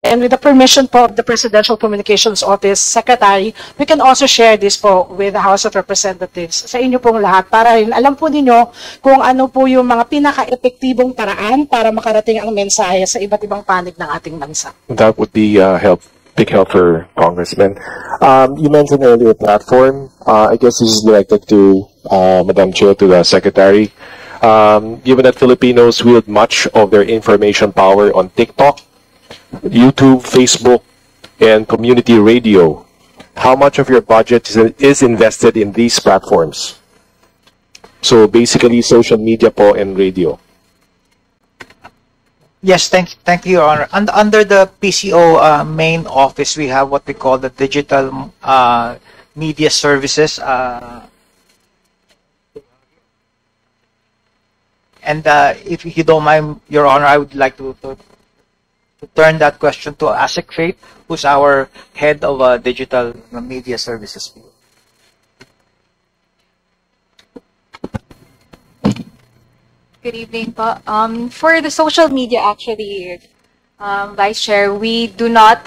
And with the permission po of the Presidential Communications Office Secretary, we can also share this po with the House of Representatives sa inyo pong lahat para rin alam po ninyo kung ano po yung mga pinaka-epektibong paraan para makarating ang mensahe sa iba't ibang panig ng ating bansa. That would be big help for Congressman. You mentioned earlier platform. I guess this is directed to Madam Chair, to the Secretary. Given that Filipinos wield much of their information power on TikTok, YouTube, Facebook, and community radio, how much of your budget is invested in these platforms? So basically, social media po and radio. Yes, thank you, Your Honor. Under the PCO main office, we have what we call the digital media services. And if you don't mind, Your Honor, I would like to turn that question to Asik Faith, who's our head of digital media services. Good evening po. For the social media, actually, Vice Chair, we do not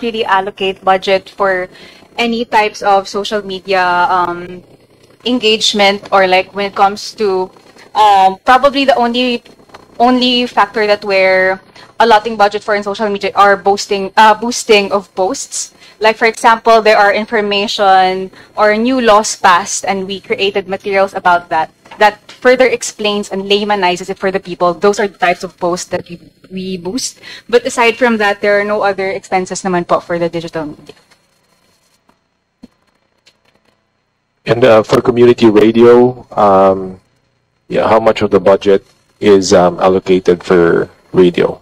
really allocate budget for any types of social media engagement, or like when it comes to probably the only factor that we're allotting budget for in social media are boosting of posts. Like, for example, there are information or new laws passed, and we created materials about that further explains and laymanizes it for the people. Those are the types of posts that we boost. But aside from that, there are no other expenses naman po for the digital media. And for community radio, yeah, how much of the budget is allocated for radio?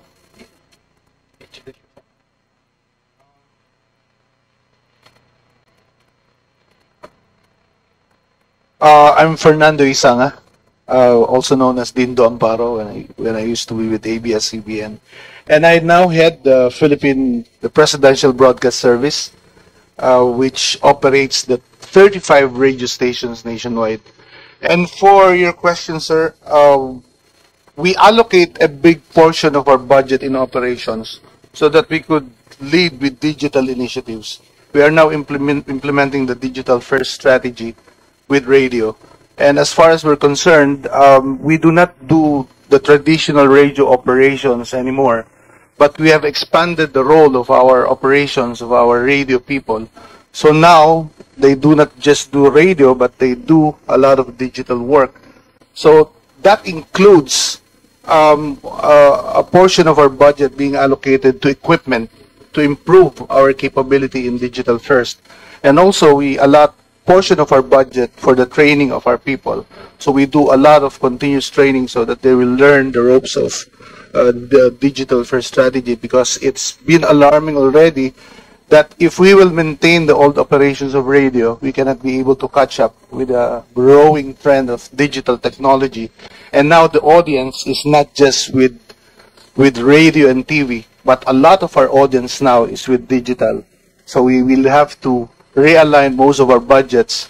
I'm Fernando Isanga, also known as Dindo Amparo when I used to be with ABS-CBN, and I now head the Presidential Broadcast Service, which operates the 35 radio stations nationwide. And for your question, sir, we allocate a big portion of our budget in operations so that we could lead with digital initiatives. We are now implementing the digital first strategy with radio. And as far as we're concerned, we do not do the traditional radio operations anymore, but we have expanded the role of our operations, of our radio people. So now they do not just do radio, but they do a lot of digital work. So that includes a portion of our budget being allocated to equipment to improve our capability in digital first. And also we allot portion of our budget for the training of our people. So we do a lot of continuous training so that they will learn the ropes of the digital first strategy, because it's been alarming already that if we will maintain the old operations of radio, we cannot be able to catch up with a growing trend of digital technology. And now the audience is not just with radio and TV, but a lot of our audience now is with digital. So we will have to realign most of our budgets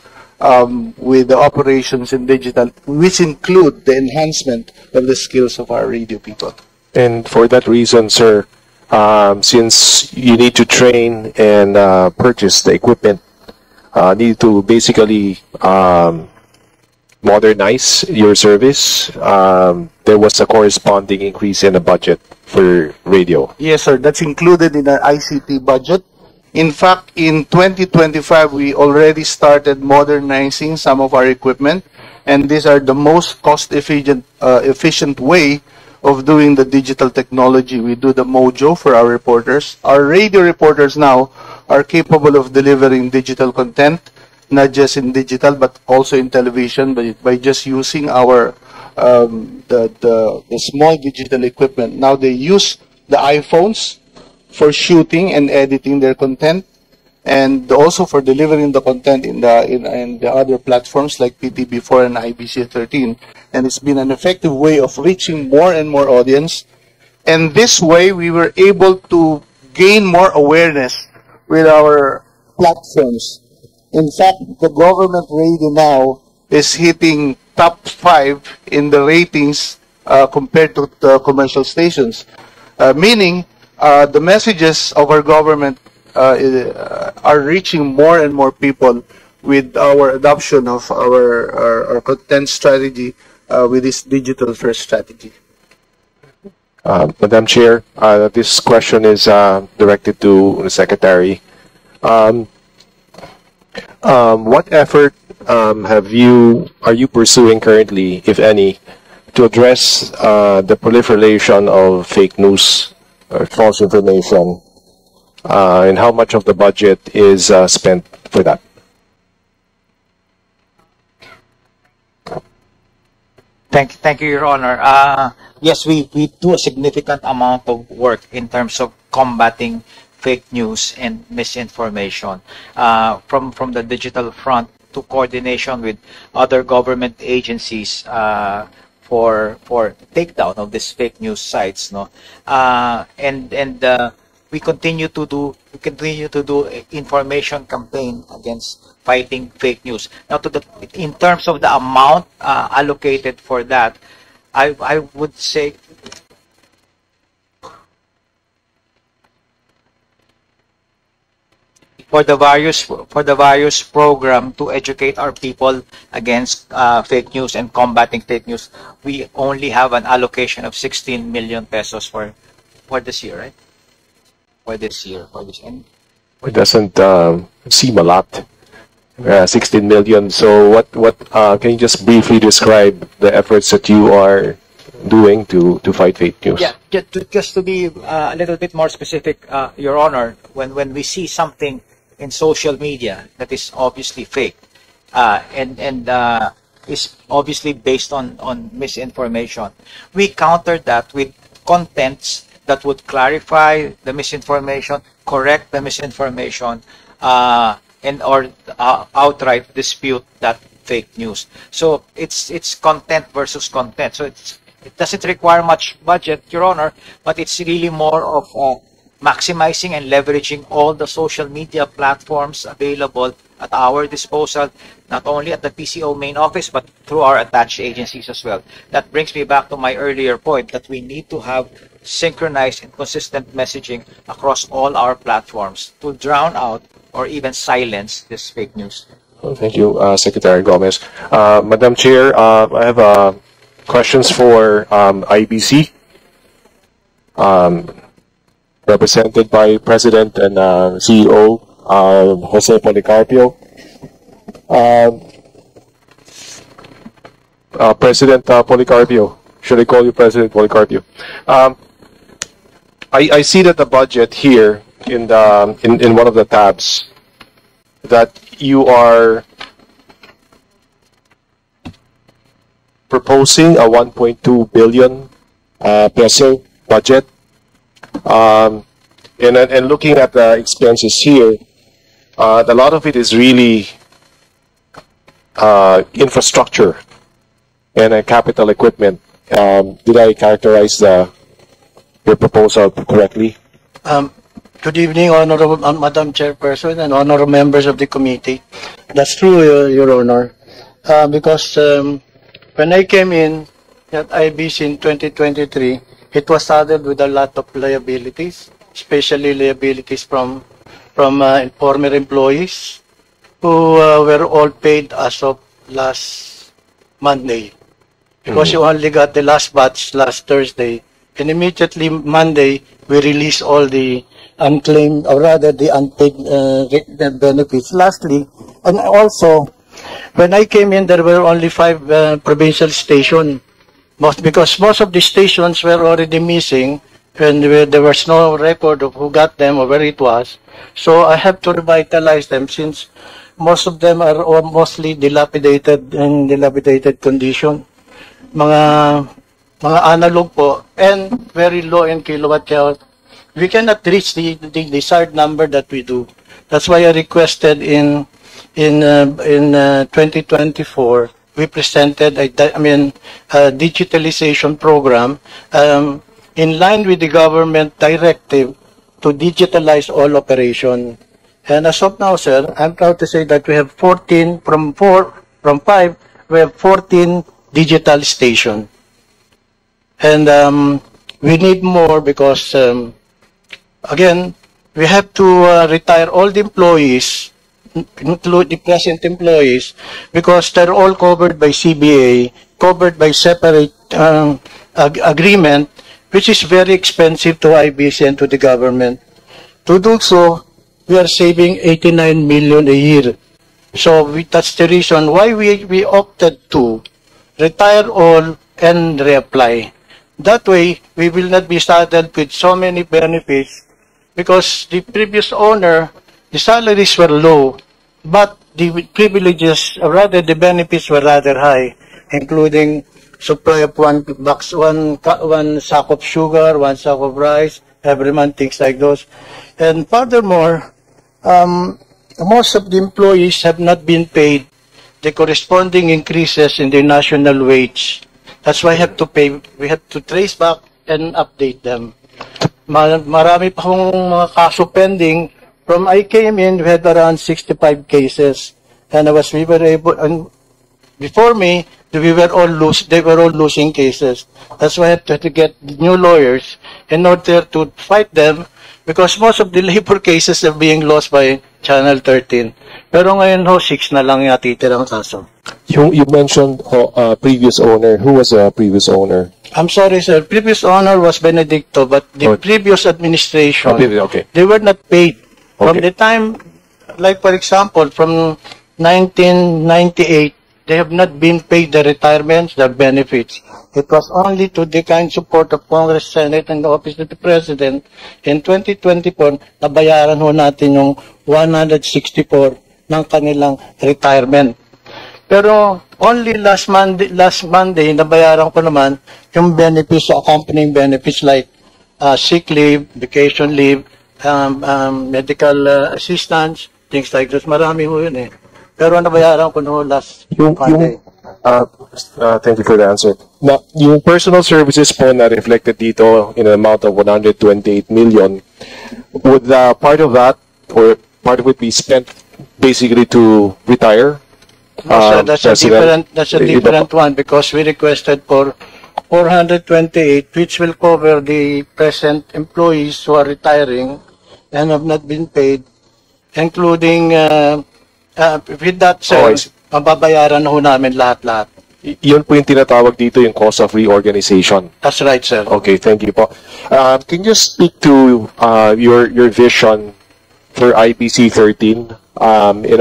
with the operations in digital, which include the enhancement of the skills of our radio people. And for that reason, sir, since you need to train and purchase the equipment, need to basically modernize your service, there was a corresponding increase in the budget for radio. Yes, sir. That's included in our ICT budget. In fact, in 2025, we already started modernizing some of our equipment, and these are the most efficient way of doing the digital technology. We do the Mojo for our reporters. Our radio reporters now are capable of delivering digital content, not just in digital, but also in television, by just using our the small digital equipment. Now they use the iPhones for shooting and editing their content, and also for delivering the content in the other platforms like PTB4 and IBC13. And it's been an effective way of reaching more and more audience. And this way, we were able to gain more awareness with our platforms. In fact, the government radio now is hitting top 5 in the ratings compared to the commercial stations, meaning the messages of our government are reaching more and more people with our adoption of our content strategy with this digital first strategy. Madam Chair, this question is directed to the Secretary. What effort are you pursuing currently, if any, to address the proliferation of fake news or false information, and how much of the budget is spent for that? Thank you, Your Honor. Yes, we do a significant amount of work in terms of combating fake news and misinformation, from the digital front to coordination with other government agencies for takedown of these fake news sites. No, we continue to do information campaign against fighting fake news. Now, in terms of the amount allocated for that, I would say for the various program to educate our people against fake news and combating fake news, we only have an allocation of 16 million pesos for this year, right? For this year. It doesn't seem a lot. 16 million. So what can you just briefly describe the efforts that you are doing to fight fake news? Yeah, just to be a little bit more specific, Your Honor, when we see something in social media that is obviously fake and is obviously based on misinformation, we counter that with contents that would clarify the misinformation, correct the misinformation, and or outright dispute that fake news. So it's content versus content. So it doesn't require much budget, Your Honor, but it's really more of maximizing and leveraging all the social media platforms available at our disposal, not only at the PCO main office, but through our attached agencies as well. That brings me back to my earlier point that we need to have synchronized and consistent messaging across all our platforms to drown out or even silence this fake news. Well, thank you, Secretary Gomez. Madam Chair, I have questions for IBC, represented by President and CEO Jose Policarpio. President Policarpio, should I call you President Policarpio? I see that the budget here in one of the tabs that you are proposing a 1.2 billion peso budget. And looking at the expenses here, a lot of it is really infrastructure and capital equipment. Did I characterize your proposal correctly? Good evening, Honorable Madam Chairperson and honorable members of the committee. That's true, Your Honor, because when I came in at IBC in 2023, it was saddled with a lot of liabilities, especially liabilities from former employees who were all paid as of last Monday. Because you only got the last batch last Thursday, and immediately Monday, we released all the unclaimed, or rather the unpaid benefits. Lastly, and also, when I came in, there were only 5 provincial stations. Because most of the stations were already missing, and there was no record of who got them or where it was. So I have to revitalize them, since most of them are mostly dilapidated in dilapidated condition. Mga analog po, and very low in kilowatt hour. We cannot reach the desired number that we do. That's why I requested in 2024, we presented a digitalization program in line with the government directive to digitalize all operation. And as of now, sir, I'm proud to say that we have 14 from 5. We have 14 digital stations. And we need more because Again, we have to retire all the employees, include the present employees, because they're all covered by CBA, covered by separate agreement, which is very expensive to IBC and to the government. To do so, we are saving 89 million a year. So that's the reason why we opted to retire all and reapply. That way, we will not be saddled with so many benefits because the previous owner, the salaries were low, but the privileges, or rather the benefits were rather high, including supply of one sack of sugar, one sack of rice, every month, things like those. And furthermore, most of the employees have not been paid the corresponding increases in their national wage. That's why we have to trace back and update them. Marami pa akong mga kaso pending. From I came in, we had around 65 cases. And we were able, and before me, they were all losing cases. That's why I had to get new lawyers in order to fight them, because most of the labor cases are being lost by Channel 13. Pero ngayon 6 na lang natitirang kaso. You mentioned previous owner. Who was a previous owner? I'm sorry, sir. Previous owner was Benedicto, but the previous administration, okay. They were not paid. From Okay. the time, like for example, from 1998, they have not been paid the retirements, the benefits. It was only to the kind support of Congress, Senate, and the Office of the President. In 2024, nabayaran ho natin yung 164 ng kanilang retirement. Pero only last Monday, nabayaran ko naman yung benefits, accompanying benefits like sick leave, vacation leave, medical assistance, things like this. Marami ho yun eh. Pero nabayaran ko no last Monday. Thank you for the answer. Now, yung personal services po na reflected dito in an amount of 128 million, would part of that or part of it be spent basically to retire? No, sir, that's a different one because we requested for 428, which will cover the present employees who are retiring and have not been paid, including with that, sir, mababayaran ho namin lahat-lahat. Yun po yung tinatawag dito yung cost of reorganization. That's right, sir. Okay, thank you po. Can you speak to your vision for IPC 13? And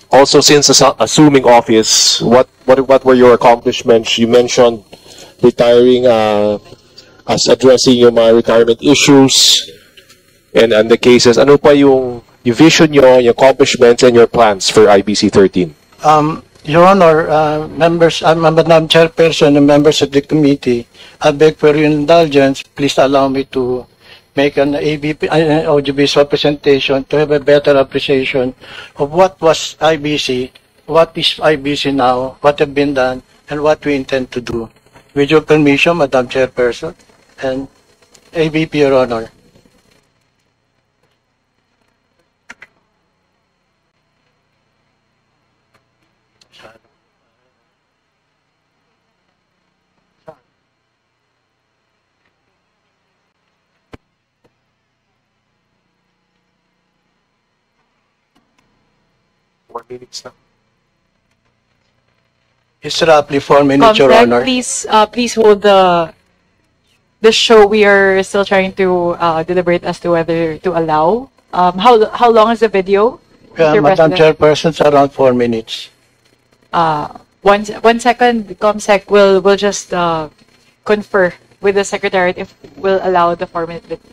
also since assuming office, what were your accomplishments? You mentioned retiring, as addressing yung mga retirement issues and the cases. Ano pa yung vision nyo, your accomplishments, and your plans for IBC 13? Your Honor, members, Madam Chairperson and members of the committee, I beg for your indulgence. Please allow me to make an audiovisual presentation to have a better appreciation of what was IBC, what is IBC now, what have been done, and what we intend to do. With your permission, Madam Chairperson, and AVP, Your Honor. It's roughly 4 minutes, Your Honor. Please hold the show. We are still trying to deliberate as to whether to allow. How long is the video, Mr. Madam President? Chairperson, it's around 4 minutes. 1 second, ComSec will just confer with the Secretariat if we'll allow the 4 minute video.